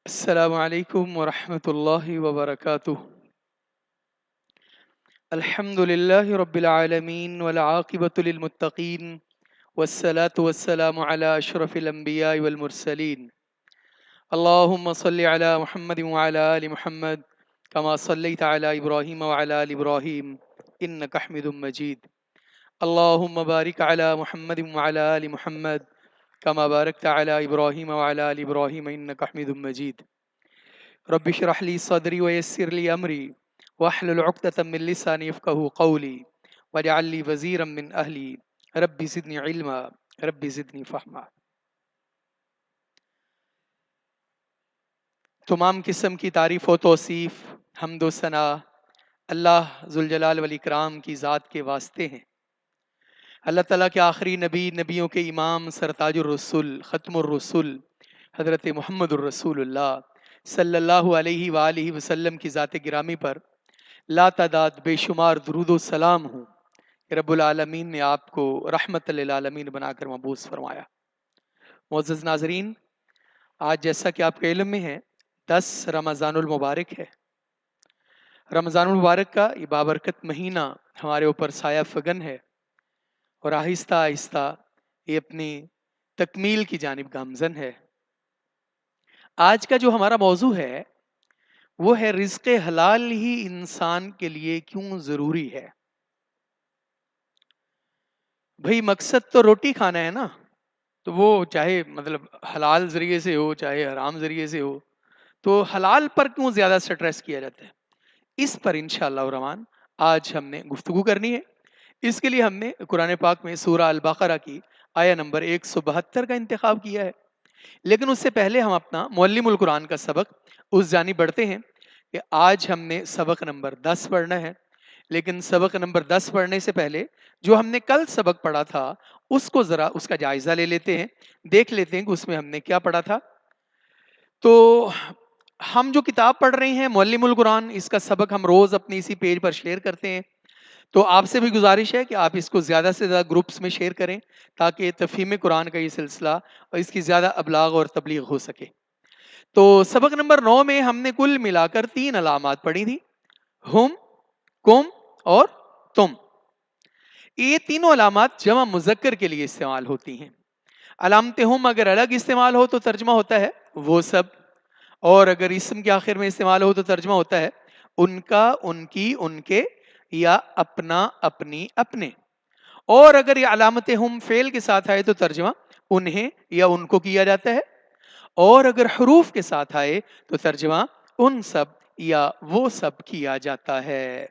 السلام علیکم ورحمۃ اللہ وبرکاتہ۔ الحمد للہ رب العالمین والعاقبۃ للمتقین والصلاة والسلام علی اشرف الانبیاء والمرسلین۔ اللہم صلی علی محمد وعلی آل محمد کما صلیت علی ابراہیم وعلی آل ابراہیم انک حمید مجید۔ اللہم بارک علی محمد وعلی آل محمد کما بارکت علی ابراہیم وعلی آل ابراہیم انک حمید مجید۔ رب اشرح لي صدري ويسر لي امري واحلل عقدة من لساني يفقهوا قولي واجعل لي وزيرا من اهلي رب زدني علما رب زدني فهما۔ تمام قسم کی تعریف و توصیف، حمد و ثنا اللہ ذوالجلال والاکرام کی ذات کے واسطے ہیں۔ اللہ تعالیٰ کے آخری نبی، نبیوں کے امام، سرتاج الرسول، ختم الرسول حضرت محمد الرسول اللہ صلی اللہ علیہ وآلہ وسلم کی ذات گرامی پر لا تعداد بے شمار درود و سلام ہوں کہ رب العالمین نے آپ کو رحمت للعالمین بنا کر مبعوث فرمایا۔ معزز ناظرین، آج جیسا کہ آپ کے علم میں ہے 10 رمضان المبارک ہے۔ رمضان المبارک کا یہ بابرکت مہینہ ہمارے اوپر سایہ فگن ہے اور آہستہ آہستہ یہ اپنی تکمیل کی جانب گامزن ہے۔ آج کا جو ہمارا موضوع ہے وہ ہے رزق حلال ہی انسان کے لیے کیوں ضروری ہے۔ بھئی مقصد تو روٹی کھانا ہے نا، تو وہ چاہے حلال ذریعے سے ہو چاہے حرام ذریعے سے ہو، تو حلال پر کیوں زیادہ سٹریس کیا جاتا ہے، اس پر انشاءاللہ الرحمن آج ہم نے گفتگو کرنی ہے۔ اس کے لیے ہم نے قرآن پاک میں سورہ البقرہ کی آیہ نمبر 172 کا انتخاب کیا ہے۔ لیکن اس سے پہلے ہم اپنا معلم القرآن کا سبق اس جانب بڑھتے ہیں کہ آج ہم نے سبق نمبر 10 پڑھنا ہے۔ لیکن سبق نمبر 10 پڑھنے سے پہلے جو ہم نے کل سبق پڑھا تھا اس کو ذرا اس کا جائزہ لے لیتے ہیں، دیکھ لیتے ہیں کہ اس میں ہم نے کیا پڑھا تھا۔ تو ہم جو کتاب پڑھ رہے ہیں معلم القرآن، اس کا سبق ہم روز اپنی اسی پیج پر شیئر کرتے ہیں، تو آپ سے بھی گزارش ہے کہ آپ اس کو زیادہ سے زیادہ گروپس میں شیئر کریں تاکہ تفہیم قرآن کا یہ سلسلہ اور اس کی زیادہ ابلاغ اور تبلیغ ہو سکے۔ تو سبق نمبر 9 میں ہم نے کل ملا کر 3 علامات پڑھی تھی، ہم، کم اور تم۔ یہ تینوں علامات جمع مذکر کے لیے استعمال ہوتی ہیں۔ علامت ہم اگر الگ استعمال ہو تو ترجمہ ہوتا ہے وہ سب، اور اگر اسم کے آخر میں استعمال ہو تو ترجمہ ہوتا ہے ان کا، ان کی، ان کے، یا اپنا، اپنی، اپنے۔ اور اگر یہ علامت ہم فعل کے ساتھ آئے تو ترجمہ انہیں یا ان کو کیا جاتا ہے، اور اگر حروف کے ساتھ آئے تو ترجمہ ان سب یا وہ سب کیا جاتا ہے۔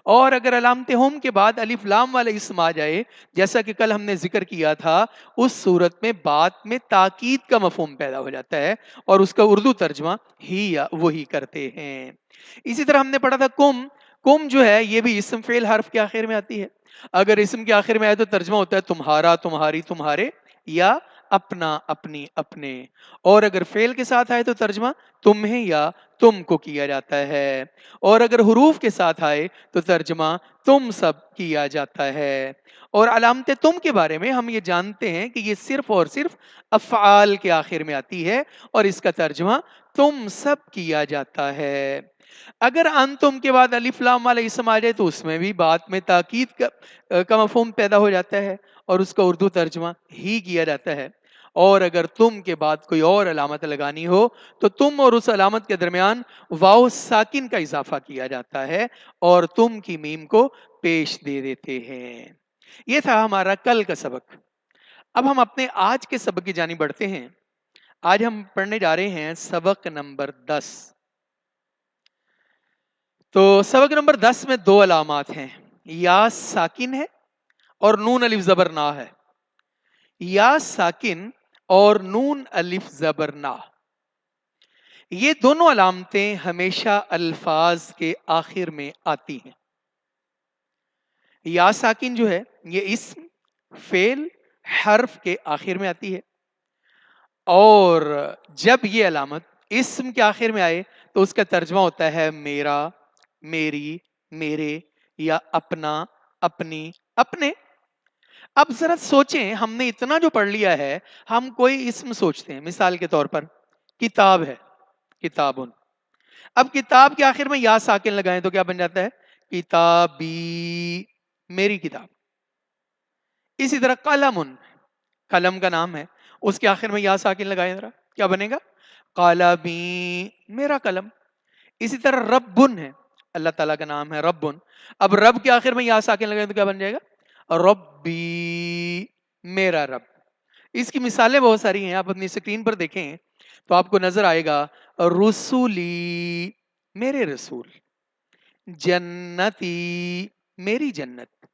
اور اگر علامت ہم کے بعد الف لام والا اسم آ جائے، جیسا کہ کل ہم نے ذکر کیا تھا، اس صورت میں بات میں تاکید کا مفہوم پیدا ہو جاتا ہے اور اس کا اردو ترجمہ ہی یا وہی کرتے ہیں۔ اسی طرح ہم نے پڑھا تھا کم۔ کم جو ہے یہ بھی اسم فعل حرف کے آخر میں آتی ہے۔ اگر اسم کے آخر میں آئے تو ترجمہ ہوتا ہے تمہارا، تمہاری، تمہارے، یا اپنا، اپنی، اپنے۔ اور اگر فعل کے ساتھ آئے تو ترجمہ تمہیں یا تم کو کیا جاتا ہے، اور اگر حروف کے ساتھ آئے تو ترجمہ تم سب کیا جاتا ہے۔ اور علامت تم کے بارے میں ہم یہ جانتے ہیں کہ یہ صرف اور صرف افعال کے آخر میں آتی ہے اور اس کا ترجمہ تم سب کیا جاتا ہے۔ اگر انتم کے بعد الف لام والا اسم آ جائے تو اس میں بھی بات میں تاکید کا مفہوم پیدا ہو جاتا ہے اور اس کا اردو ترجمہ ہی کیا جاتا ہے۔ اور اگر تم کے بعد کوئی اور علامت لگانی ہو تو تم اور اس علامت کے درمیان واو ساکن کا اضافہ کیا جاتا ہے اور تم کی میم کو پیش دے دیتے ہیں۔ یہ تھا ہمارا کل کا سبق۔ اب ہم اپنے آج کے سبق کی جانب بڑھتے ہیں۔ آج ہم پڑھنے جا رہے ہیں سبق نمبر 10۔ تو سبق نمبر 10 میں 2 علامات ہیں، یا ساکن ہے اور نون الف زبر نا ہے۔ یا ساکن اور نون الف زبر نا، یہ دونوں علامتیں ہمیشہ الفاظ کے آخر میں آتی ہیں۔ یا ساکن جو ہے یہ اسم، فعل، حرف کے آخر میں آتی ہے، اور جب یہ علامت اسم کے آخر میں آئے تو اس کا ترجمہ ہوتا ہے میرا، میری، میرے، یا اپنا، اپنی، اپنے۔ اب ذرا سوچیں، ہم نے اتنا جو پڑھ لیا ہے، ہم کوئی اسم سوچتے ہیں، مثال کے طور پر کتاب ہے، کتابن. اب کتاب کے آخر میں یا ساکن لگائیں تو کیا بن جاتا ہے؟ کتابی، میری کتاب. اسی طرح قلم، قلم کا نام ہے، اس کے آخر میں یا ساکن لگائیں ذرا، کیا بنے گا؟ قلمی، میرا قلم. اسی طرح ربن ہے، اللہ تعالیٰ کا نام ہے ربن. اب رب کے آخر میں یا ساکن لگائیں تو کیا بن جائے گا؟ ربی، میرا رب. اس کی مثالیں بہت ساری ہیں، آپ اپنی اسکرین پر دیکھیں تو آپ کو نظر آئے گا. رسولی، میرے رسول. جنتی، میری جنت.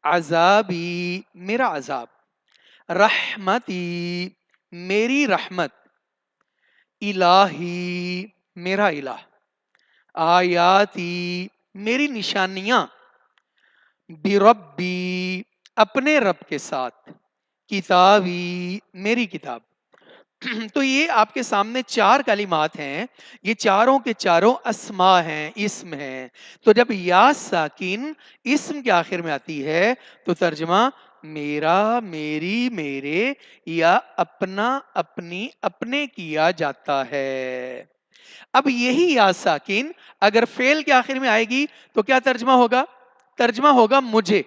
عذابی، میرا عذاب. رحمتی، میری رحمت. الہی، میرا الہ. آیاتی، میری نشانیاں. بربی، اپنے رب کے ساتھ. کتابی، میری کتاب. تو یہ آپ کے سامنے چار کلمات ہیں، یہ چاروں کے چاروں اسماء ہیں، اسم ہیں. تو جب یا ساکن اسم کے آخر میں آتی ہے تو ترجمہ میرا، میری، میرے یا اپنا، اپنی، اپنے کیا جاتا ہے. اب یہی یا ساکن اگر فعل کے آخر میں آئے گی تو کیا ترجمہ ہوگا؟ ترجمہ ہوگا مجھے.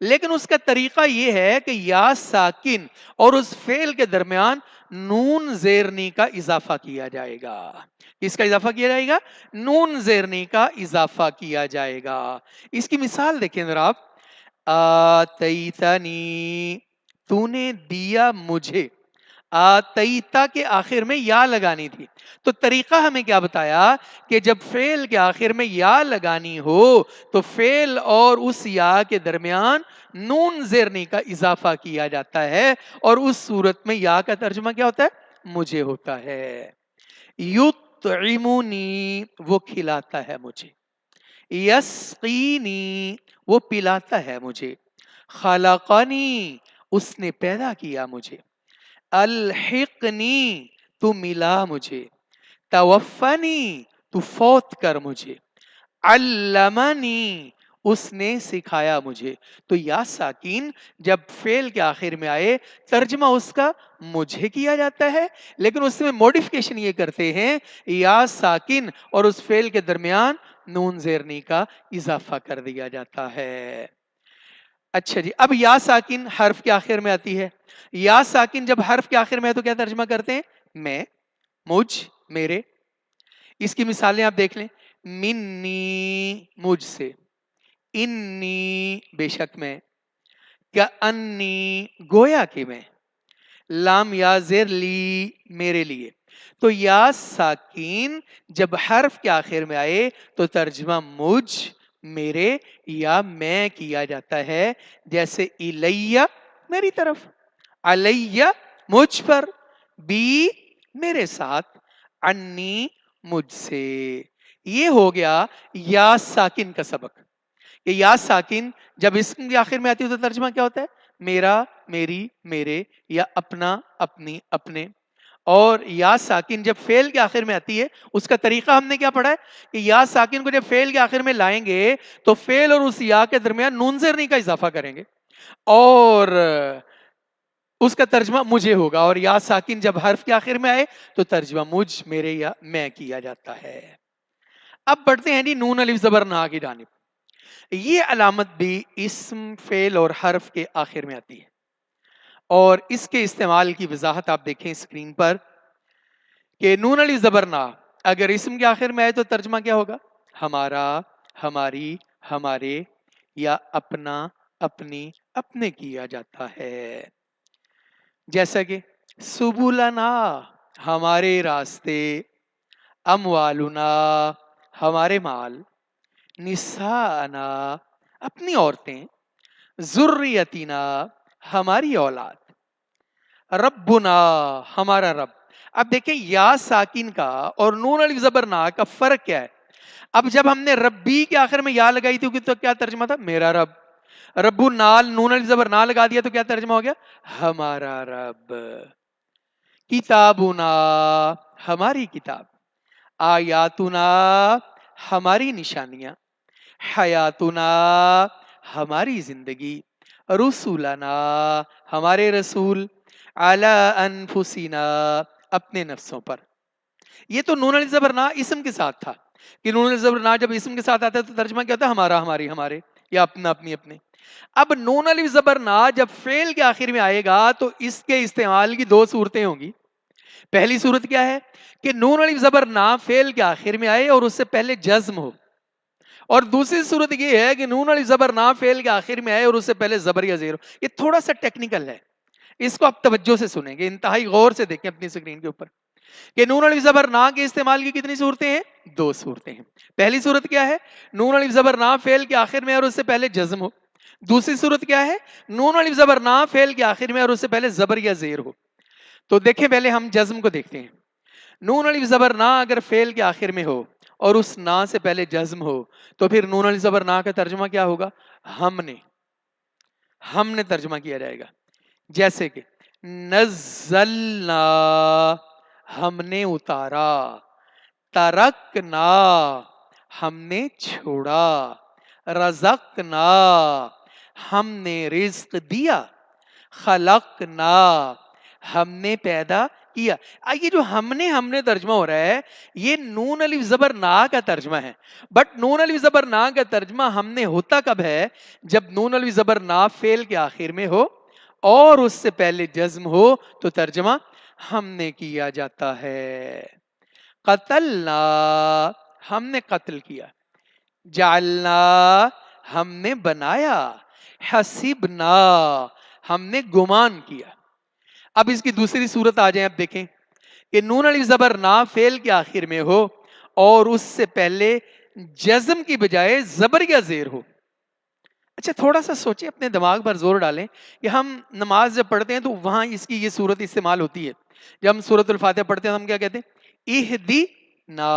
لیکن اس کا طریقہ یہ ہے کہ یا ساکن اور اس فعل کے درمیان نون زیرنی کا اضافہ کیا جائے گا. کس کا اضافہ کیا جائے گا؟ نون زیرنی کا اضافہ کیا جائے گا. اس کی مثال دیکھیں ذرا آپ. آتیتنی، تو نے دیا مجھے. آتیتا کے آخر میں یا لگانی تھی. تو طریقہ ہمیں کیا بتایا کہ جب فعل کے آخر میں یا لگانی ہو تو فعل اور اس یا کے درمیان نون زیرنی کا اضافہ کیا جاتا ہے، اور اس صورت میں یا کا ترجمہ کیا ہوتا ہے؟ مجھے ہوتا ہے. یطعمنی، وہ کھلاتا ہے مجھے. یسقینی، وہ پلاتا ہے مجھے. خلقنی، اس نے پیدا کیا مجھے. الحقنی، تو ملا مجھے. توفنی، تو فوت کر مجھے. علمنی، اس نے سکھایا مجھے. تو یا ساکین جب فعل کے آخر میں آئے ترجمہ اس کا مجھے کیا جاتا ہے، لیکن اس میں موڈیفکیشن یہ کرتے ہیں یا ساکن اور اس فعل کے درمیان نون زیرنی کا اضافہ کر دیا جاتا ہے. اچھا جی، اب یا ساکن حرف کے آخر میں آتی ہے. یا ساکن جب حرف کے آخر میں ہے تو کیا ترجمہ کرتے ہیں؟ میں، مجھ، میرے. اس کی مثالیں آپ دیکھ لیں. منی، مجھ سے. انی، بے شک میں. کأنی، گویا کہ میں. لام یا زیر لی، میرے لیے. تو یا ساکین جب حرف کے آخر میں آئے تو ترجمہ مجھ، میرے یا میں کیا جاتا ہے. جیسے الیہ، میری طرف. علیہ، مجھ پر. بی، میرے ساتھ. انی، مجھ سے. یہ ہو گیا یا ساکن کا سبق. کہ یا ساکن جب اسم کے آخر میں آتی ہے تو ترجمہ کیا ہوتا ہے؟ میرا، میری، میرے یا اپنا، اپنی، اپنے. اور یا ساکن جب فعل کے آخر میں آتی ہے اس کا طریقہ ہم نے کیا پڑھا ہے کہ یا ساکن کو جب فعل کے آخر میں لائیں گے تو فعل اور اس یا کے درمیان نون زیرنی کا اضافہ کریں گے اور اس کا ترجمہ مجھے ہوگا. اور یا ساکن جب حرف کے آخر میں آئے تو ترجمہ مجھ، میرے یا میں کیا جاتا ہے. اب بڑھتے ہیں جی نون الف زبر نا کی جانب. یہ علامت بھی اسم، فعل اور حرف کے آخر میں آتی ہے، اور اس کے استعمال کی وضاحت آپ دیکھیں اسکرین پر کہ نون الف زبر نا اگر اسم کے آخر میں آئے تو ترجمہ کیا ہوگا؟ ہمارا، ہماری، ہمارے یا اپنا، اپنی، اپنے کیا جاتا ہے. جیسا کہ سبلنا، ہمارے راستے. اموالنا، ہمارے مال. نساءنا، اپنی عورتیں. ذریتنا، ہماری اولاد. ربنا، ہمارا رب. اب دیکھیں یا ساکن کا اور نون الف زبر نا کا فرق کیا ہے؟ اب جب ہم نے ربی کے آخر میں یا لگائی تھی تو کیا ترجمہ تھا؟ میرا رب. ربو نال نون الف زبر نا لگا دیا تو کیا ترجمہ ہو گیا؟ ہمارا رب. کتابنا، ہماری کتاب. آیاتنا، ہماری نشانیاں. حیاتنا، ہماری زندگی. رسولنا، ہمارے رسول. علی انفسنا، اپنے نفسوں پر. یہ تو نون علی زبر نا اسم کے ساتھ تھا کہ نون علی زبر نا جب اسم کے ساتھ آتا ہے تو ترجمہ کیا ہوتا ہے؟ ہمارا، ہماری، ہمارے، یا اپنا، اپنی، اپنے۔ اب نون علی زبر نا جب فعل کے آخر میں آئے گا تو اس کے استعمال کی دو صورتیں ہوں گی۔ پہلی صورت کیا ہے کہ نون علی زبر نا فعل کے آخر میں آئے اور اس سے پہلے جزم ہو، اور دوسری صورت یہ ہے کہ نون علی زبر نا فعل کے آخر میں آئے اور اس سے پہلے زبر یا زیر ہو۔ یہ تھوڑا سا ٹیکنیکل ہے، اس کو آپ توجہ سے سنیں گے، انتہائی غور سے دیکھیں اپنی اسکرین کے اوپر کہ نون علی زبر نا کے استعمال کی کتنی صورتیں ہیں؟ دو صورتیں ہیں۔ پہلی صورت کیا ہے؟ نون علی زبر نا فعل کے آخر میں اور اس سے پہلے جزم ہو۔ دوسری صورت کیا ہے؟ نون علی زبر نا فعل کے آخر میں اور اس سے پہلے زبر یا زیر ہو۔ تو دیکھیں پہلے ہم جزم کو دیکھتے ہیں۔ نون علی زبر نا اگر فعل کے آخر میں ہو اور اس نا سے پہلے جزم ہو تو پھر نون علی زبر نا کا ترجمہ کیا ہوگا؟ ہم نے ترجمہ کیا جائے گا، جیسے کہ نزلنا ہم نے اتارا، ترکنا ہم نے چھوڑا، رزقنا ہم نے رزق دیا، خلقنا ہم نے پیدا کیا۔ یہ جو ہم نے ترجمہ ہو رہا ہے یہ نون الف زبر نا کا ترجمہ ہے، بٹ نون الف زبر نا کا ترجمہ ہم نے ہوتا کب ہے؟ جب نون الف زبر نا فعل کے آخر میں ہو اور اس سے پہلے جزم ہو تو ترجمہ ہم نے کیا جاتا ہے۔ قتلنا ہم نے قتل کیا، جعلنا ہم نے بنایا، حسبنا ہم نے گمان کیا۔ اب اس کی دوسری صورت آ جائیں، اب دیکھیں کہ نون الف زبر نا فعل کے آخر میں ہو اور اس سے پہلے جزم کی بجائے زبر یا زیر ہو۔ اچھا تھوڑا سا سوچیں، اپنے دماغ پر زور ڈالیں کہ ہم نماز جب پڑھتے ہیں تو وہاں اس کی یہ صورت استعمال ہوتی ہے۔ جب ہم سورۃ الفاتحہ پڑھتے ہیں ہم کیا کہتے ہیں؟ اہدینا،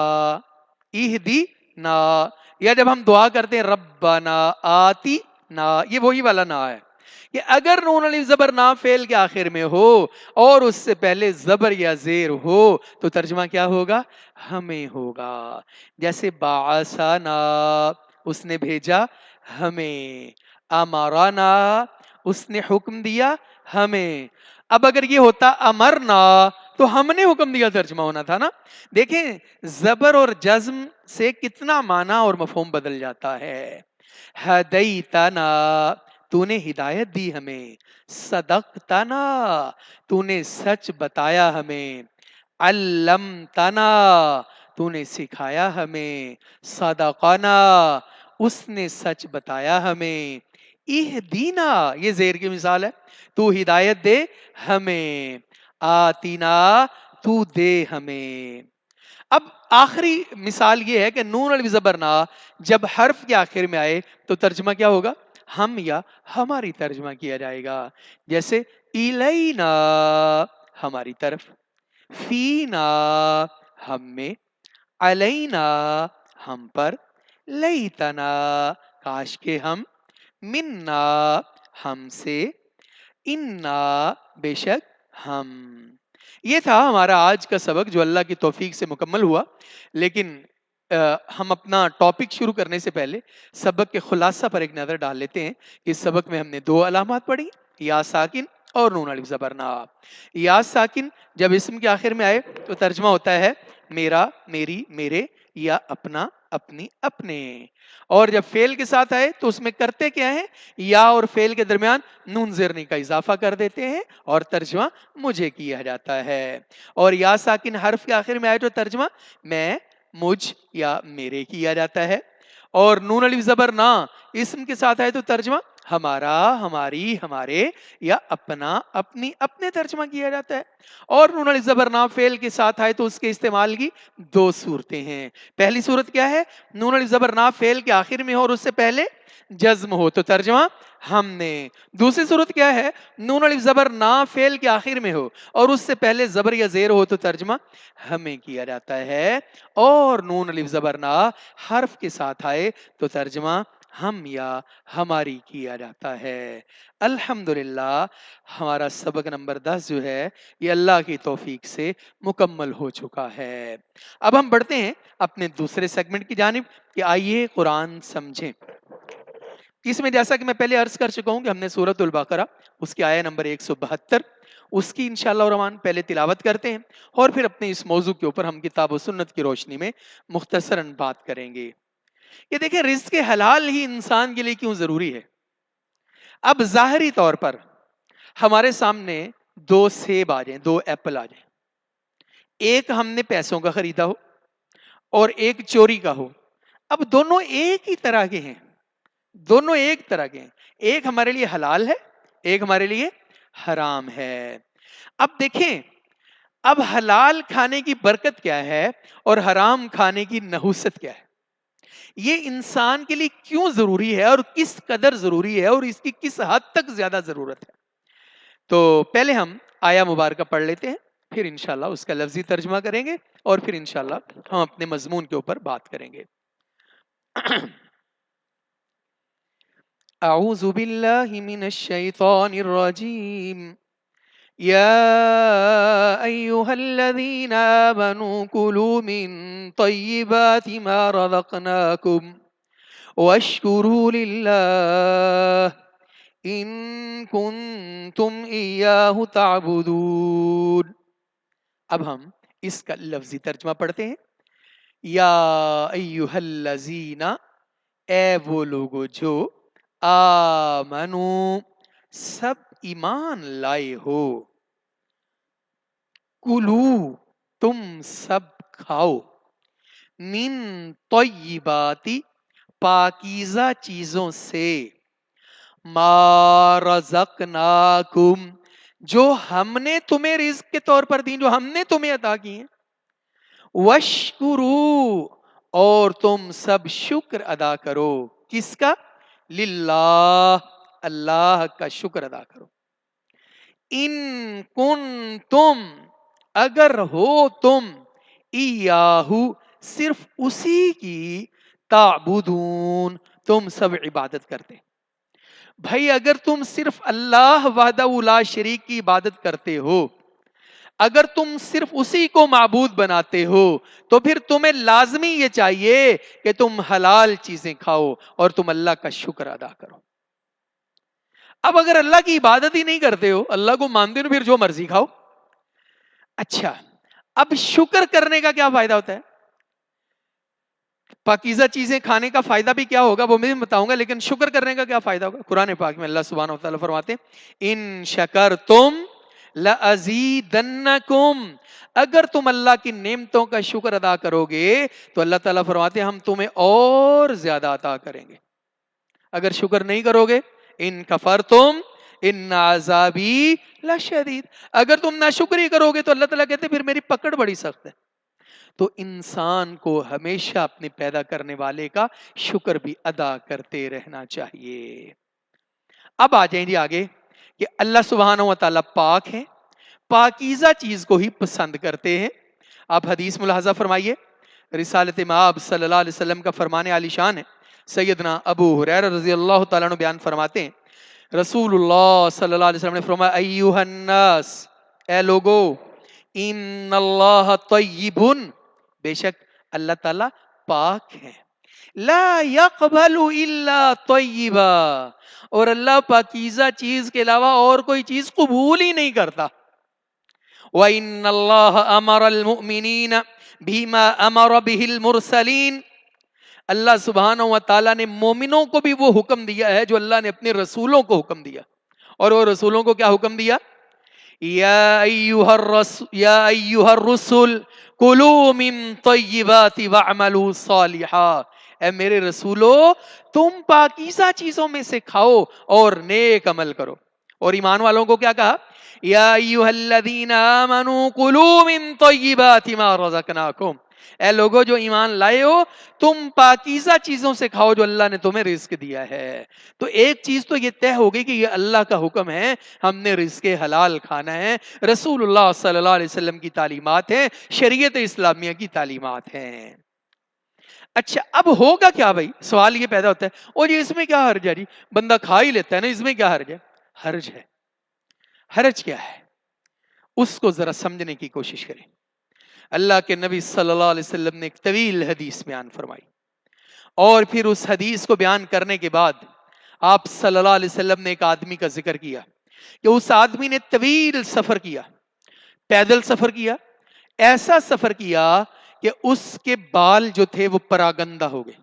اہدینا۔ یا جب ہم دعا کرتے ہیں ربنا آتینا، یہ وہی والا نا ہے کہ اگر نون الف زبر نا فعل کے آخر میں ہو اور اس سے پہلے زبر یا زیر ہو تو ترجمہ کیا ہوگا؟ ہمیں ہوگا۔ جیسے بعثنا اس نے بھیجا ہمیں، امرنا اس نے حکم دیا ہمیں۔ اب اگر یہ ہوتا امرنا تو ہم نے حکم دیا ترجمہ ہونا تھا نا۔ دیکھیں زبر اور جزم سے کتنا معنی اور مفہوم بدل جاتا ہے۔ ہدیتنا تو نے ہدایت دی ہمیں، صدقتنا تو نے سچ بتایا ہمیں، علمتنا تو نے سکھایا ہمیں، صدقنا اس نے سچ بتایا ہمیں، اہدینا یہ زیر کی مثال ہے، تو ہدایت دے ہمیں، آتینا تو دے ہمیں۔ اب آخری مثال یہ ہے کہ نون الف زبر نا جب حرف کے آخر میں آئے تو ترجمہ کیا ہوگا؟ ہم یا ہماری ترجمہ کیا جائے گا۔ جیسے الینا ہماری طرف، فینا ہم میں، علینا ہم پر، لیتنا کاش کے ہم، منا ہم سے، انا بے شک ہم۔ یہ تھا ہمارا آج کا سبق جو اللہ کی توفیق سے مکمل ہوا، لیکن ہم اپنا ٹاپک شروع کرنے سے پہلے سبق کے خلاصہ پر ایک نظر ڈال لیتے ہیں۔ اس سبق میں ہم نے دو علامات پڑھی، یا ساکن اور نون الف زبر نا۔ یا ساکن جب اسم کے آخر میں آئے تو ترجمہ ہوتا ہے میرا، میری، میرے، یا اپنا، اپنی، اپنے۔ اور جب فعل کے ساتھ آئے تو اس میں کرتے کیا ہیں؟ یا اور فعل کے درمیان نون زیرنی کا اضافہ کر دیتے ہیں اور ترجمہ مجھے کیا جاتا ہے۔ اور یا ساکن حرف کے آخر میں آئے تو ترجمہ میں، مجھ یا میرے کیا جاتا ہے۔ اور نون الف زبر نا اسم کے ساتھ آئے تو ترجمہ ہمارا، ہماری، ہمارے، یا اپنا، اپنی، اپنے ترجمہ کیا جاتا ہے۔ اور نون الف زبر نا فعل کے ساتھ آئے تو اس کے استعمال کی دو صورتیں ہیں۔ پہلی صورت کیا ہے؟ نون الف زبر نا فعل کے آخر میں ہو اور اس سے پہلے جزم ہو تو ترجمہ ہم نے۔ دوسری صورت کیا ہے؟ نون الف زبر نا فعل کے آخر میں ہو اور اس سے پہلے زبر یا زیر ہو تو ترجمہ ہمیں کیا جاتا ہے۔ اور نون الف زبر نا حرف کے ساتھ آئے تو ترجمہ ہم یا ہماری کیا جاتا ہے۔ الحمدللہ ہمارا سبق نمبر 10 جو ہے یہ اللہ کی توفیق سے مکمل ہو چکا ہے۔ اب ہم بڑھتے ہیں اپنے دوسرے سیگمنٹ کی جانب کہ آئیے قرآن سمجھیں۔ اس میں جیسا کہ میں پہلے عرض کر چکا ہوں کہ ہم نے سورۃ البقرہ اس کی آیہ نمبر 172 اس کی انشاءاللہ الرحمن پہلے تلاوت کرتے ہیں اور پھر اپنے اس موضوع کے اوپر ہم کتاب و سنت کی روشنی میں مختصراً بات کریں گے. یہ دیکھیں رزق حلال ہی انسان کے لیے کیوں ضروری ہے. اب ظاہری طور پر ہمارے سامنے 2 سیب آ جائیں، 2 ایپل آ جائیں، ایک ہم نے پیسوں کا خریدا ہو اور ایک چوری کا ہو. اب دونوں ایک ہی طرح کے ہیں، دونوں ایک طرح کے ہیں، ایک ہمارے لیے حلال ہے، ایک ہمارے لیے حرام ہے. اب دیکھیں اب حلال کھانے کی برکت کیا ہے اور حرام کھانے کی نحوست کیا ہے، یہ انسان کے لیے کیوں ضروری ہے اور کس قدر ضروری ہے اور اس کی کس حد تک زیادہ ضرورت ہے. تو پہلے ہم آیا مبارکہ پڑھ لیتے ہیں، پھر انشاءاللہ اس کا لفظی ترجمہ کریں گے اور پھر انشاءاللہ ہم اپنے مضمون کے اوپر بات کریں گے. اعوذ باللہ من الشیطان الرجیم. یا ایہا الذین آمنوا کلوا من طیبات ما رزقناکم واشکروا للہ ان کنتم ایاہ تعبدون. اب ہم اس کا لفظی ترجمہ پڑھتے ہیں. یا ایہا الذین، اے وہ لوگو جو آمنو سب ایمان لائے ہو، کلو تم سب کھاؤ، من طیباتی پاکیزہ چیزوں سے، ما رزقناکم جو ہم نے تمہیں رزق کے طور پر دی، جو ہم نے تمہیں عطا کی ہیں، وشکرو اور تم سب شکر ادا کرو. کس کا؟ للہ، اللہ کا شکر ادا کرو. ان کنتم اگر ہو تم، ایاہو صرف اسی کی، تعبدون تم سب عبادت کرتے. بھائی اگر تم صرف اللہ وحدہ لا شریک کی عبادت کرتے ہو، اگر تم صرف اسی کو معبود بناتے ہو، تو پھر تمہیں لازمی یہ چاہیے کہ تم حلال چیزیں کھاؤ اور تم اللہ کا شکر ادا کرو. اب اگر اللہ کی عبادت ہی نہیں کرتے ہو، اللہ کو مانتے ہو، پھر جو مرضی کھاؤ. اچھا اب شکر کرنے کا کیا فائدہ ہوتا ہے؟ پاکیزہ چیزیں کھانے کا فائدہ بھی کیا ہوگا وہ میں بتاؤں گا، لیکن شکر کرنے کا کیا فائدہ ہوگا؟ قرآن پاک میں اللہ سبحانہ و تعالیٰ فرماتے ہیں ان شکرتم لَأَزِيدَنَّكُمْ، اگر تم اللہ کی نعمتوں کا شکر ادا کرو گے تو اللہ تعالیٰ فرماتے ہیں ہم تمہیں اور زیادہ عطا کریں گے. اگر شکر نہیں کرو گے، ان کفرتم ان عذابی لشدید، اگر تم ناشکری کرو گے تو اللہ تعالیٰ کہتے ہیں پھر میری پکڑ بڑی سخت ہے. تو انسان کو ہمیشہ اپنے پیدا کرنے والے کا شکر بھی ادا کرتے رہنا چاہیے. اب آ جائیں جی آگے کہ اللہ سبحانہ و تعالیٰ پاک ہیں، پاکیزہ چیز کو ہی پسند کرتے ہیں. آپ حدیث ملاحظہ فرمائیے، رسالت مآب صلی اللہ علیہ وسلم کا فرمان عالی شان ہے. سیدنا ابو ہریرہ رضی اللہ تعالیٰ عنہ بیان فرماتے ہیں رسول اللہ صلی اللہ علیہ وسلم نے فرمایا ایھا الناس، اے لوگو، ان اللہ طیب، بے شک اللہ تعالیٰ پاک ہے، لا یقبل الا طیبا، اور اللہ پاکیزہ چیز کے علاوہ اور کوئی چیز قبول ہی نہیں کرتا. وَإِنَّ اللَّهَ أَمَرَ الْمُؤْمِنِينَ بِمَا أَمَرَ بِهِ الْمُرْسَلِينَ، اللہ سبحانہ و تعالیٰ نے مومنوں کو بھی وہ حکم دیا ہے جو اللہ نے اپنے رسولوں کو حکم دیا. اور وہ رسولوں کو کیا حکم دیا؟ یا ایھا الرسل کلوا من طیبات واعملوا صالحا، اے میرے رسولو تم پاکیزہ چیزوں میں سے کھاؤ اور نیک عمل کرو. اور ایمان والوں کو کیا کہا؟ یا ایھا الذین آمنوا کلوا من طیبات ما رزقناکم، اے لوگو جو ایمان لائے ہو تم پاکیزہ چیزوں سے کھاؤ جو اللہ نے تمہیں رزق دیا ہے. تو ایک چیز تو یہ طے ہو گئی کہ یہ اللہ کا حکم ہے، ہم نے رزق حلال کھانا ہے، رسول اللہ صلی اللہ علیہ وسلم کی تعلیمات ہیں، شریعت اسلامیہ کی تعلیمات ہیں. اچھا اب ہوگا کیا بھائی؟ سوال یہ پیدا ہوتا ہے اور یہ اس میں کیا حرج ہے جی، بندہ کھا ہی لیتا ہے نا، اس میں کیا حرج ہے؟ حرج ہے. حرج کیا ہے اس کو ذرا سمجھنے کی کوشش کریں. اللہ کے نبی صلی اللہ علیہ وسلم نے ایک طویل حدیث بیان فرمائی، اور پھر اس حدیث کو بیان کرنے کے بعد آپ صلی اللہ علیہ وسلم نے ایک آدمی کا ذکر کیا کہ اس آدمی نے طویل سفر کیا، پیدل سفر کیا، ایسا سفر کیا کہ اس کے بال جو تھے وہ پراگندہ ہو گئے،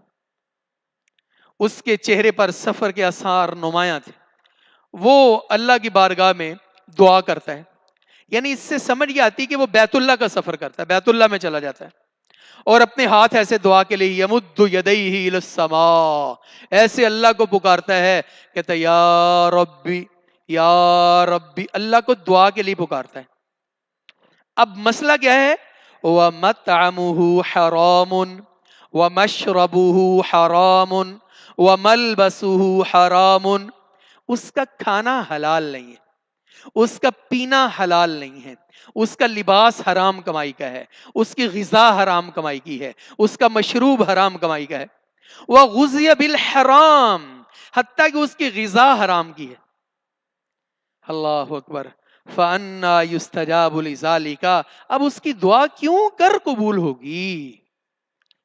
اس کے چہرے پر سفر کے آثار نمایاں تھے. وہ اللہ کی بارگاہ میں دعا کرتا ہے. یعنی اس سے سمجھ یہ آتی کہ وہ بیت اللہ کا سفر کرتا ہے، بیت اللہ میں چلا جاتا ہے اور اپنے ہاتھ ایسے دعا کے لیے یمد یدیہ الی السماء، ایسے اللہ کو پکارتا ہے، کہتا ہے یا ربی یا ربی، اللہ کو دعا کے لیے پکارتا ہے. اب مسئلہ کیا ہے؟ وَمَطْعَمُهُ حَرَامٌ وَمَشْرَبُهُ حَرَامٌ وَمَلْبَسُهُ حَرَامٌ. اس کا کھانا حلال نہیں ہے، اس کا پینا حلال نہیں ہے، اس کا لباس حرام کمائی کا ہے، اس کی غذا حرام کمائی کی ہے، اس کا مشروب حرام کمائی کا ہے. وَغُذِيَ بِالْحَرَامِ، حتیٰ کہ اس کی غذا حرام کی ہے. اللہ اکبر. فَأَنَّا يُسْتَجَابُ لِذَلِكَ، اب اس کی دعا کیوں کر قبول ہوگی؟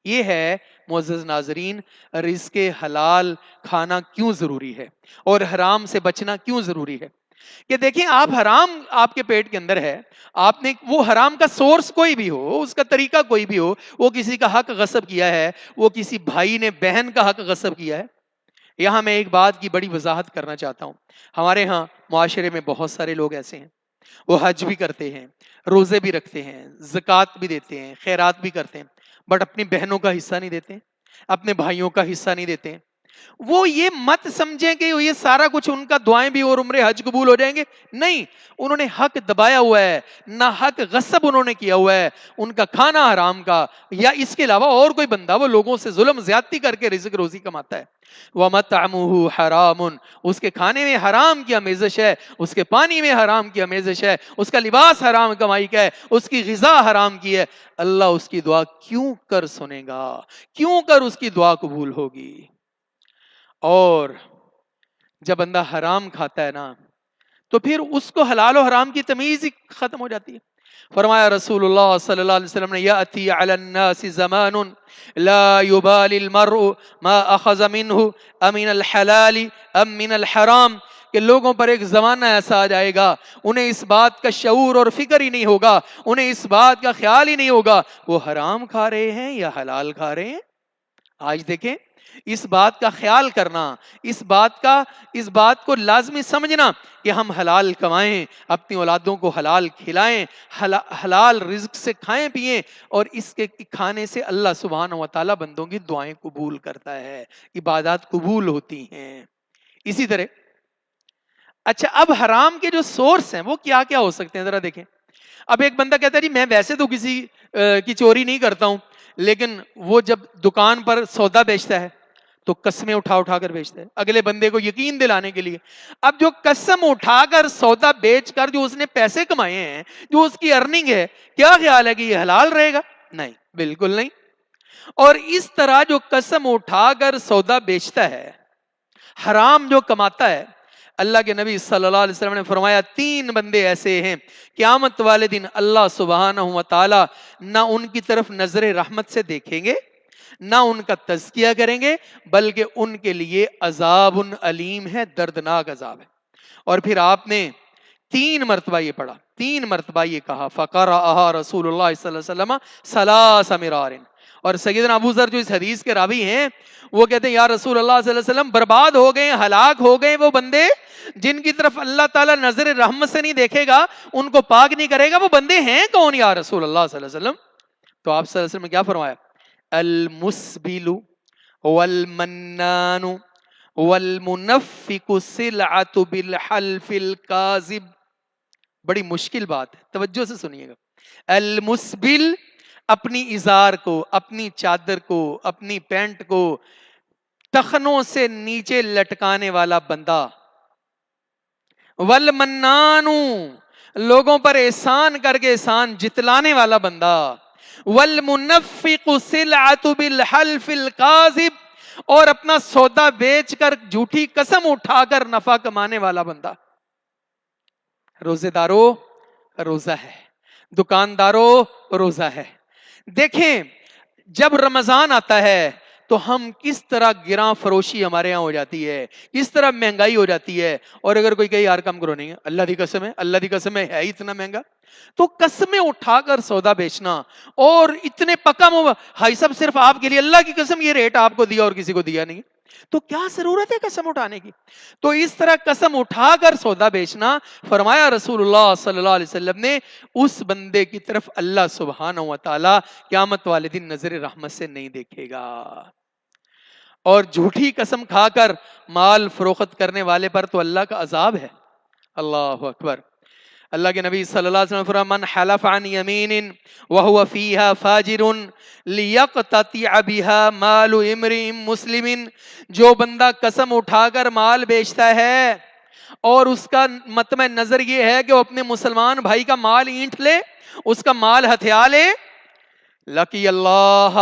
یہ ہے معزز ناظرین، رزق حلال کھانا کیوں ضروری ہے اور حرام سے بچنا کیوں ضروری ہے. کہ دیکھیں، آپ حرام آپ کے پیٹ کے اندر ہے، آپ نے وہ حرام کا سورس کوئی بھی ہو، اس کا طریقہ کوئی بھی ہو، وہ کسی کا حق غصب کیا ہے، وہ کسی بھائی نے بہن کا حق غصب کیا ہے. یہاں میں ایک بات کی بڑی وضاحت کرنا چاہتا ہوں. ہمارے ہاں معاشرے میں بہت سارے لوگ ایسے ہیں، وہ حج بھی کرتے ہیں، روزے بھی رکھتے ہیں، زکوٰۃ بھی دیتے ہیں، خیرات بھی کرتے ہیں، بٹ اپنی بہنوں کا حصہ نہیں دیتے، اپنے بھائیوں کا حصہ نہیں دیتے. وہ یہ مت سمجھیں کہ یہ سارا کچھ ان کا دعائیں بھی اور عمرے حج قبول ہو جائیں گے. نہیں، انہوں نے حق دبایا ہوا ہے، نہ حق غصب انہوں نے کیا ہوا ہے، ان کا کھانا حرام کا، یا اس کے علاوہ اور کوئی بندہ وہ لوگوں سے ظلم زیادتی کر کے رزق روزی کماتا ہے. وَمَطْعَمُهُ حَرَامٌ، اس کے کھانے میں حرام کی آمیزش ہے، اس کے پانی میں حرام کی آمیزش ہے، اس کا لباس حرام کمائی کا ہے، اس کی غذا حرام کی ہے. اللہ اس کی دعا کیوں کر سنے گا؟ کیوں کر اس کی دعا قبول ہوگی؟ اور جب بندہ حرام کھاتا ہے نا، تو پھر اس کو حلال و حرام کی تمیز ہی ختم ہو جاتی ہے. فرمایا رسول اللہ صلی اللہ علیہ وسلم نے، یأتی علی الناس زمان لا یبالی المرء ما اخذ منہ امن الحلال ام من الحرام، کہ لوگوں پر ایک زمانہ ایسا آ جائے گا انہیں اس بات کا شعور اور فکر ہی نہیں ہوگا، انہیں اس بات کا خیال ہی نہیں ہوگا وہ حرام کھا رہے ہیں یا حلال کھا رہے ہیں. آج دیکھیں، اس بات کا خیال کرنا، اس بات کو لازمی سمجھنا کہ ہم حلال کمائیں، اپنی اولادوں کو حلال کھلائیں، حلال رزق سے کھائیں پیئیں، اور اس کے کھانے سے اللہ سبحانہ و تعالیٰ بندوں کی دعائیں قبول کرتا ہے، عبادات قبول ہوتی ہیں. اسی طرح اچھا، اب حرام کے جو سورس ہیں وہ کیا کیا ہو سکتے ہیں ذرا دیکھیں. اب ایک بندہ کہتا ہے جی میں ویسے تو کسی کی چوری نہیں کرتا ہوں، لیکن وہ جب دکان پر سودا بیچتا ہے تو قسمیں اٹھا اٹھا کر بیچتا ہے اگلے بندے کو یقین دلانے کے لیے. اب جو قسم اٹھا کر سودا بیچ کر جو اس نے پیسے کمائے ہیں، جو اس کی ارننگ ہے، کیا خیال ہے کہ یہ حلال رہے گا؟ نہیں، بالکل نہیں. اور اس طرح جو قسم اٹھا کر سودا بیچتا ہے، حرام جو کماتا ہے، اللہ کے نبی صلی اللہ علیہ وسلم نے فرمایا 3 بندے ایسے ہیں قیامت والے دن اللہ سبحانہ و تعالی نہ ان کی طرف نظر رحمت سے دیکھیں گے، نہ ان کا تزکیہ کریں گے، بلکہ ان کے لیے عذاب علیم ہے، دردناک عذاب ہے. اور پھر آپ نے 3 مرتبہ یہ پڑھا، 3 مرتبہ یہ کہا فقرأها رسول اللہ صلی اللہ علیہ وسلم 3 مرار. اور سیدنا ابو ذر جو اس حدیث کے راوی ہیں، وہ کہتے ہیں یا رسول اللہ صلی اللہ علیہ وسلم، برباد ہو گئے، ہلاک ہو گئے وہ بندے جن کی طرف اللہ تعالیٰ نظر رحمت سے نہیں دیکھے گا، ان کو پاک نہیں کرے گا. وہ بندے ہیں کون یا رسول اللہ صلی اللہ علیہ وسلم؟ تو آپ صلی اللہ علیہ وسلم نے کیا فرمایا؟ المسبل والمنان والمنفق السلعة بالحلف الكاذب. بڑی مشکل بات ہے، توجہ سے سنیے گا. المسبل، اپنی ازار کو، اپنی چادر کو، اپنی پینٹ کو ٹخنوں سے نیچے لٹکانے والا بندہ. والمنان، لوگوں پر احسان کر کے احسان جتلانے والا بندہ. والمنفق السلعة بالحلف الكاذب، اور اپنا سودا بیچ کر جھوٹی قسم اٹھا کر نفع کمانے والا بندہ. روزے دارو روزہ ہے، دکاندارو روزہ ہے. دیکھیں، جب رمضان آتا ہے تو ہم کس طرح گراں فروشی ہمارے یہاں ہو جاتی ہے، کس طرح مہنگائی ہو جاتی ہے. اور اگر کوئی کہے یار کم کرو، نہیں اللہ دی قسم ہے، اللہ دی قسم ہے ہی اتنا مہنگا. تو قسمیں اٹھا کر سودا بیچنا اور اتنے پکا منہ، بھائی صاحب صرف آپ کے لیے اللہ کی قسم یہ ریٹ آپ کو دیا اور کسی کو دیا نہیں، تو کیا ضرورت ہے قسم اٹھانے کی. تو اس طرح قسم اٹھا کر سودا بیچنا، فرمایا رسول اللہ صلی اللہ علیہ وسلم نے، اس بندے کی طرف اللہ سبحانہ و تعالی قیامت والے دن نظر رحمت سے نہیں دیکھے گا. اور جھوٹی قسم کھا کر مال فروخت کرنے والے پر تو اللہ کا عذاب ہے. اللہ اکبر. اللہ کے نبی صلی اللہ علیہ وسلم فرمایا من حلف عن یمین وهو فیها فاجر لیقتطع بها مال امرئ مسلم، جو بندہ قسم اٹھا کر مال بیچتا ہے اور اس کا مطمع نظر یہ ہے کہ وہ اپنے مسلمان بھائی کا مال اینٹ لے، اس کا مال ہتھیا لے، لقی اللہ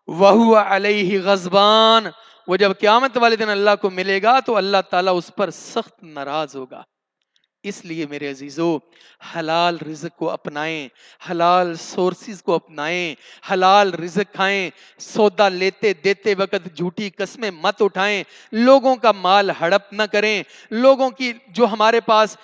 وہو علیہ غضبان، وہ جب قیامت والے دن اللہ کو ملے گا تو اللہ تعالیٰ اس پر سخت ناراض ہوگا. اس لیے میرے عزیزو، حلال رزق کو اپنائیں، حلال سورسز کو اپنائیں، حلال رزق کھائیں، سودا لیتے دیتے وقت جھوٹی قسمیں مت اٹھائیں، لوگوں کا مال ہڑپ نہ کریں، لوگوں کی جو ہمارے پاس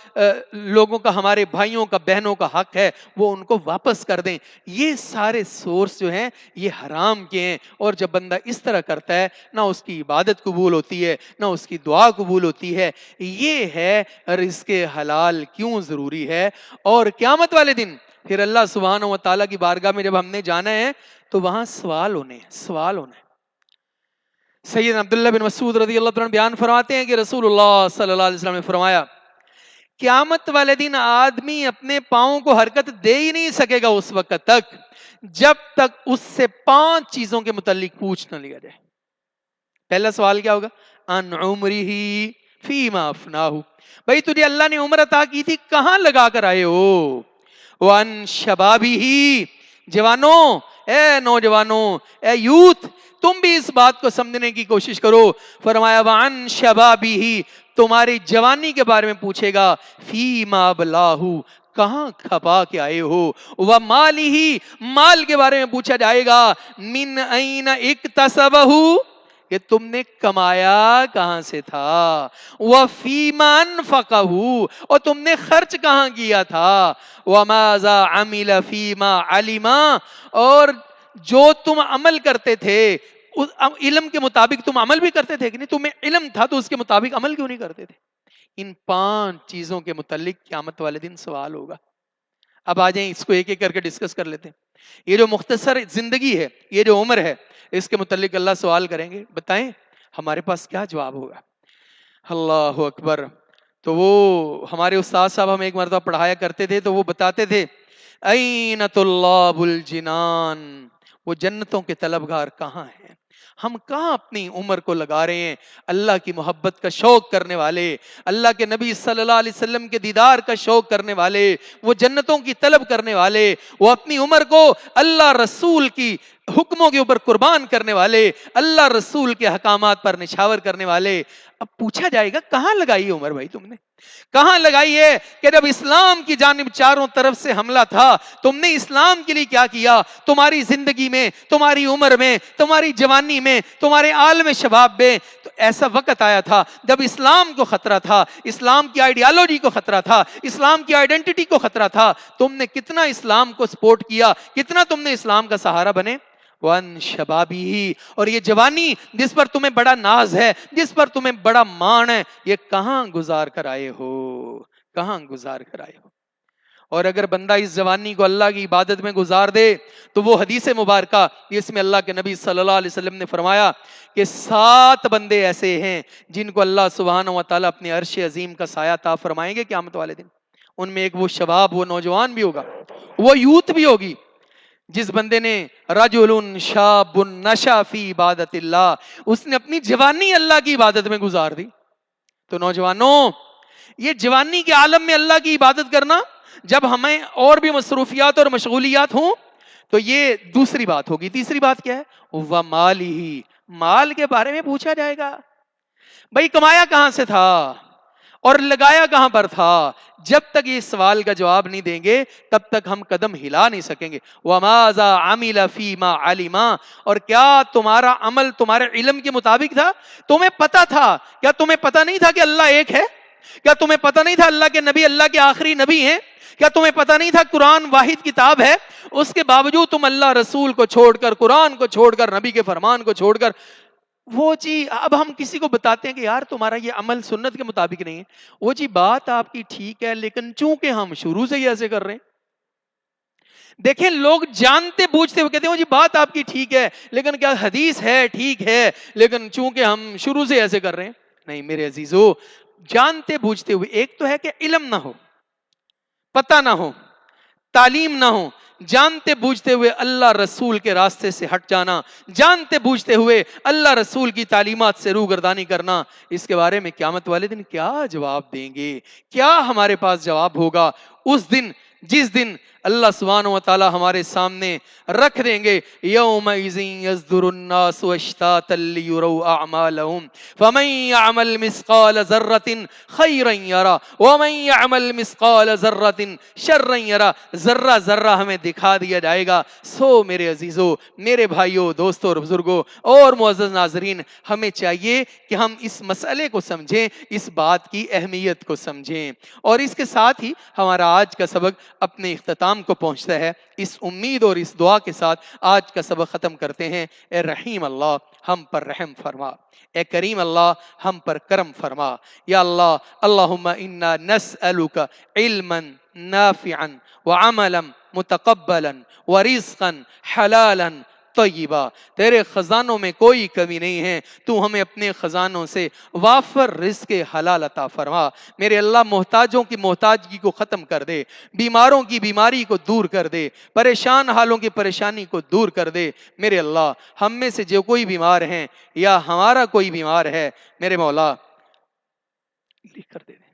لوگوں کا، ہمارے بھائیوں کا، بہنوں کا حق ہے وہ ان کو واپس کر دیں. یہ سارے سورس جو ہیں یہ حرام کے ہیں، اور جب بندہ اس طرح کرتا ہے نہ اس کی عبادت قبول ہوتی ہے نہ اس کی دعا قبول ہوتی ہے. یہ ہے رزق حلال کیوں ضروری ہے. اور قیامت والے دن پھر اللہ سبحانہ و تعالیٰ کی بارگاہ میں جب ہم نے جانا ہے تو وہاں سوال ہونے ہیں، سوال ہونا ہے. سیدنا عبداللہ بن مسعود رضی اللہ عنہ بیان فرماتے ہیں کہ رسول اللہ صلی اللہ علیہ وسلم نے فرمایا قیامت والے دن آدمی اپنے پاؤں کو حرکت دے ہی نہیں سکے گا اس وقت تک جب تک اس سے 5 چیزوں کے متعلق پوچھ نہ لیا جائے. پہلا سوال کیا ہوگا؟ ان عمرہ فیما افناہ، بھائی تجھے اللہ نے عمر عطا کی تھی کہاں لگا کر آئے ہو. وان شبابہ، جوانوں، اے نوجوانوں، اے یوتھ، تم بھی اس بات کو سمجھنے کی کوشش کرو. فرمایا وان شبابہ، تمہاری جوانی کے بارے میں پوچھے گا. فیما بلاہ، کہاں کھپا کے آئے ہو. ومالہ، مال کے بارے میں پوچھا جائے گا. من این اکتسبہ، کہ تم نے کمایا کہاں سے تھا. وَفِيمَا أَنفَقَهُ، اور تم نے خرچ کہاں کیا تھا. وَمَاذَا عَمِلَ فِيمَا عَلِمَا، اور جو تم عمل کرتے تھے علم کے مطابق تم عمل بھی کرتے تھے کہ نہیں، تمہیں علم تھا تو اس کے مطابق عمل کیوں نہیں کرتے تھے. ان 5 چیزوں کے متعلق قیامت والے دن سوال ہوگا. اب آ جائیں اس کو ایک ایک کر کے ڈسکس کر لیتے ہیں. یہ جو مختصر زندگی ہے، یہ جو عمر ہے، اس کے متعلق اللہ سوال کریں گے، بتائیں ہمارے پاس کیا جواب ہوگا. اللہ اکبر. تو وہ ہمارے استاد صاحب ہم ایک مرتبہ پڑھایا کرتے تھے تو وہ بتاتے تھے این طلاب الجنان، وہ جنتوں کے طلبگار کہاں ہیں. ہم کہاں اپنی عمر کو لگا رہے ہیں اللہ کی محبت کا شوق کرنے والے، اللہ کے نبی صلی اللہ علیہ وسلم کے دیدار کا شوق کرنے والے، وہ جنتوں کی طلب کرنے والے، وہ اپنی عمر کو اللہ رسول کی حکموں کے اوپر قربان کرنے والے، اللہ رسول کے احکامات پر نچھاور کرنے والے. اب پوچھا جائے گا کہاں لگائی عمر بھائی تم نے، کہاں لگائی ہے کہ جب اسلام کی جانب چاروں طرف سے حملہ تھا تم نے اسلام کے لیے کیا کیا. تمہاری زندگی میں، تمہاری عمر میں، تمہاری جوانی میں، تمہارے عالم شباب میں تو ایسا وقت آیا تھا جب اسلام کو خطرہ تھا، اسلام کی آئیڈیالوجی کو خطرہ تھا، اسلام کی آئیڈینٹی کو خطرہ تھا. تم نے کتنا اسلام کو سپورٹ کیا، کتنا تم نے اسلام کا سہارا بنے. وان شبابی، اور یہ جوانی جس پر تمہیں بڑا ناز ہے، جس پر تمہیں بڑا مان ہے، یہ کہاں گزار کر آئے ہو، کہاں گزار کر آئے ہو. اور اگر بندہ اس جوانی کو اللہ کی عبادت میں گزار دے تو وہ حدیث مبارکہ جس میں اللہ کے نبی صلی اللہ علیہ وسلم نے فرمایا کہ 7 بندے ایسے ہیں جن کو اللہ سبحانہ و تعالیٰ اپنے عرش عظیم کا سایہ عطا فرمائیں گے قیامت والے دن. ان میں ایک وہ شباب، وہ نوجوان بھی ہوگا، وہ یوتھ بھی ہوگی جس بندے نے رجل شاب نشا فی عبادت اللہ، اس نے اپنی جوانی اللہ کی عبادت میں گزار دی. تو نوجوانوں، یہ جوانی کے عالم میں اللہ کی عبادت کرنا، جب ہمیں اور بھی مصروفیات اور مشغولیات ہوں تو یہ دوسری بات ہوگی. تیسری بات کیا ہے؟ وَمَالِهِ، مال کے بارے میں پوچھا جائے گا. بھائی کمایا کہاں سے تھا، اور لگایا کہاں پر تھا؟ جب تک یہ سوال کا جواب نہیں دیں گے تب تک ہم قدم ہلا نہیں سکیں گے. وَمَاذَا عَمِلَ فِي مَا عَلِمَا، اور کیا تمہارا عمل تمہارے علم کے مطابق تھا؟ تمہیں پتا تھا؟ کیا تمہیں پتا نہیں تھا کہ اللہ ایک ہے؟ کیا تمہیں پتا نہیں تھا اللہ کے نبی اللہ کے آخری نبی ہیں؟ کیا تمہیں پتا نہیں تھا قرآن واحد کتاب ہے؟ اس کے باوجود تم اللہ رسول کو چھوڑ کر، قرآن کو چھوڑ کر، نبی کے فرمان کو چھوڑ کر، وہ جی اب ہم کسی کو بتاتے ہیں کہ یار تمہارا یہ عمل سنت کے مطابق نہیں ہے، وہ جی بات آپ کی ٹھیک ہے لیکن چونکہ ہم شروع سے ہی ایسے کر رہے ہیں. دیکھیں لوگ جانتے بوجھتے ہوئے کہتے ہیں وہ جی بات آپ کی ٹھیک ہے لیکن کیا حدیث ہے ٹھیک ہے لیکن چونکہ ہم شروع سے ایسے کر رہے ہیں. نہیں میرے عزیزو، جانتے بوجھتے ہوئے، ایک تو ہے کہ علم نہ ہو، پتہ نہ ہو، تعلیم نہ ہو، جانتے بوجھتے ہوئے اللہ رسول کے راستے سے ہٹ جانا، جانتے بوجھتے ہوئے اللہ رسول کی تعلیمات سے روگردانی کرنا. اس کے بارے میں قیامت والے دن کیا جواب دیں گے؟ کیا ہمارے پاس جواب ہوگا اس دن جس دن اللہ سبحانہ و تعالی ہمارے سامنے رکھ دیں گے یومئذ یصدر الناس اشتاتا لیروا اعمالهم فمن يعمل مثقال ذرة خیرا یرا ومن يعمل مثقال ذرة شرا یرا. ذرہ ذرہ ہمیں دکھا دیا جائے گا. سو میرے عزیزو، میرے بھائیو، دوستو اور بزرگو اور معزز ناظرین، ہمیں چاہیے کہ ہم اس مسئلے کو سمجھیں، اس بات کی اہمیت کو سمجھیں. اور اس کے ساتھ ہی ہمارا آج کا سبق اپنے اختتام کو پہنچتا ہے. اس امید اور اس دعا کے ساتھ آج کا سبق ختم کرتے ہیں. اے رحیم اللہ ہم پر رحم فرما، اے کریم اللہ ہم پر کرم فرما. یا اللہ، اللہم انا نسألک علما نافعا وعملا متقبلا ورزقا حلالا طیبا. تیرے خزانوں میں کوئی کمی نہیں ہے، تو ہمیں اپنے خزانوں سے وافر رزق حلال عطا فرما. میرے اللہ محتاجوں کی محتاجگی کو ختم کر دے، بیماروں کی بیماری کو دور کر دے، پریشان حالوں کی پریشانی کو دور کر دے. میرے اللہ ہم میں سے جو کوئی بیمار ہیں یا ہمارا کوئی بیمار ہے، میرے مولا لکھ کر دے دے،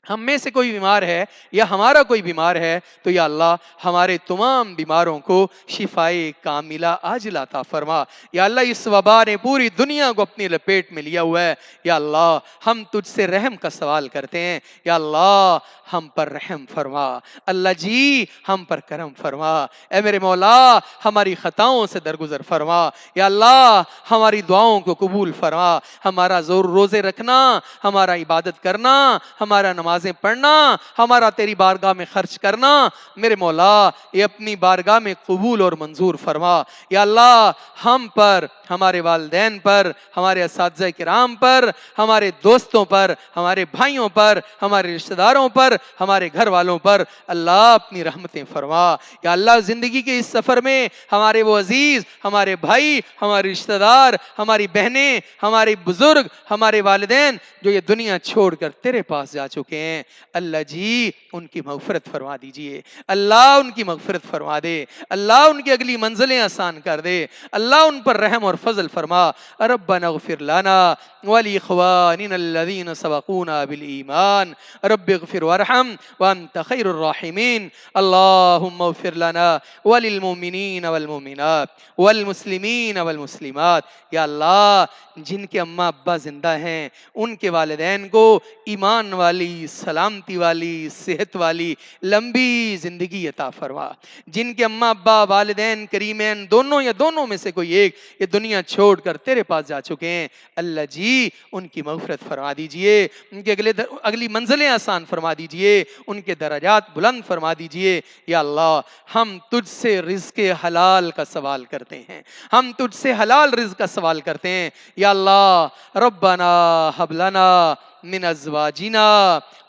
ہم میں سے کوئی بیمار ہے یا ہمارا کوئی بیمار ہے تو یا اللہ ہمارے تمام بیماروں کو شفائے کاملہ عاجلہ عطا فرما. یا اللہ اس وبا نے پوری دنیا کو اپنی لپیٹ میں لیا ہوا ہے. یا اللہ ہم تجھ سے رحم کا سوال کرتے ہیں. یا اللہ ہم پر رحم فرما، اللہ جی ہم پر کرم فرما. اے میرے مولا ہماری خطاؤں سے درگزر فرما. یا اللہ ہماری دعاؤں کو قبول فرما. ہمارا زور روزے رکھنا، ہمارا عبادت کرنا، ہمارا نمازیں پڑھنا، ہمارا تیری بارگاہ میں خرچ کرنا، میرے مولا یہ اپنی بارگاہ میں قبول اور منظور فرما. یا اللہ ہم پر، ہمارے والدین پر، ہمارے اساتذہ کرام پر، ہمارے دوستوں پر، ہمارے بھائیوں پر، ہمارے رشتہ داروں پر، ہمارے گھر والوں پر اللہ اپنی رحمتیں فرما. یا اللہ زندگی کے اس سفر میں ہمارے وہ عزیز، ہمارے بھائی، ہمارے رشتہ دار، ہماری بہنیں، ہمارے بزرگ، ہمارے والدین جو یہ دنیا چھوڑ کر تیرے پاس جا چکے ہیں، اللہ جی ان کی مغفرت فرما دیجئے. اللہ ان کی مغفرت فرما دے. اللہ ان کی اگلی منزلیں آسان کر دے. اللہ ان پر رحم اور فضل فرما. ربنا اغفر لنا ولاخواننا الذين سبقونا بالایمان رب اغفر وارحم وانت خیر الراحمین. اللهم اغفر لنا وللمؤمنین والمؤمنات والمسلمین والمسلمات. یا اللہ جن کے اماں ابا زندہ ہیں ان کے والدین کو ایمان والی، سلامتی والی، صحت والی لمبی زندگی عطا فرما. جن کے اماں ابا، والدین کریمین دونوں یا دونوں میں سے کوئی ایک یہ دنیا چھوڑ کر تیرے پاس جا چکے ہیں، اللہ جی ان کی مغفرت فرما دیجئے، ان کے اگلی منزلیں آسان فرما دیجئے، ان کے درجات بلند فرما دیجئے. یا اللہ ہم تجھ سے رزق حلال کا سوال کرتے ہیں، ہم تجھ سے حلال رزق کا سوال کرتے ہیں. یا اللہ ربنا ہب لنا من ازواجنا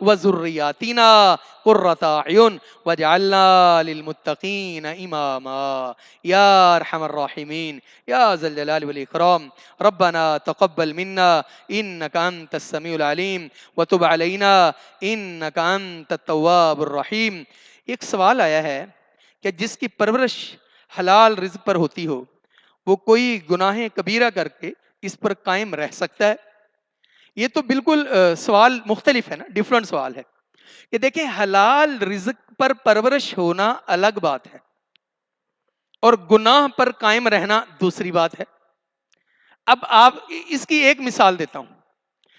وذریاتنا قرۃ اعین واجعلنا للمتقین اماما. یا ارحم الراحمین یا ذا الجلال والاکرام. ربنا تقبل منا انک انت السمیع العلیم وتب علینا انک انت التواب الرحیم. ایک سوال آیا ہے کہ جس کی پرورش حلال رزق پر ہوتی ہو وہ کوئی گناہ کبیرہ کر کے اس پر قائم رہ سکتا ہے؟ یہ تو بالکل سوال مختلف ہے نا، ڈیفرنٹ سوال ہے. کہ دیکھیں حلال رزق پر پرورش ہونا الگ بات ہے اور گناہ پر قائم رہنا دوسری بات ہے. اب آپ اس کی ایک مثال دیتا ہوں.